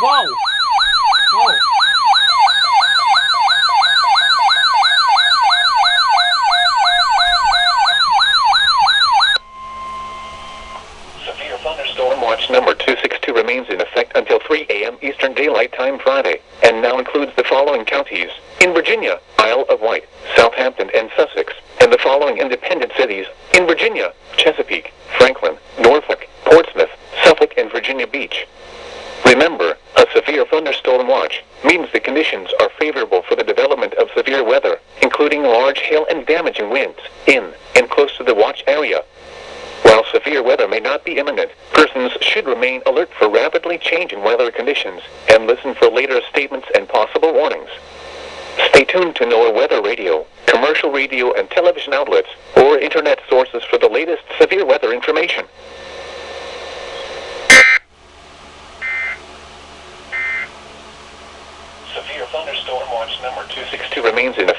Wow! Wow! Severe thunderstorm watch number 262 remains in effect until 3 a.m. Eastern Daylight Time Friday, and now includes the following counties: in Virginia, Isle of Wight, Southampton, and Sussex, and the following independent cities: in Virginia, Chesapeake, Franklin, Norfolk, Portsmouth, Suffolk, and Virginia Beach. Remember, a severe thunderstorm watch means the conditions are favorable for the development of severe weather, including large hail and damaging winds, in and close to the watch area. While severe weather may not be imminent, persons should remain alert for rapidly changing weather conditions and listen for later statements and possible warnings. Stay tuned to NOAA Weather Radio, commercial radio and television outlets, or internet sources for the latest severe weather information. Severe thunderstorm watch number 262 remains in effect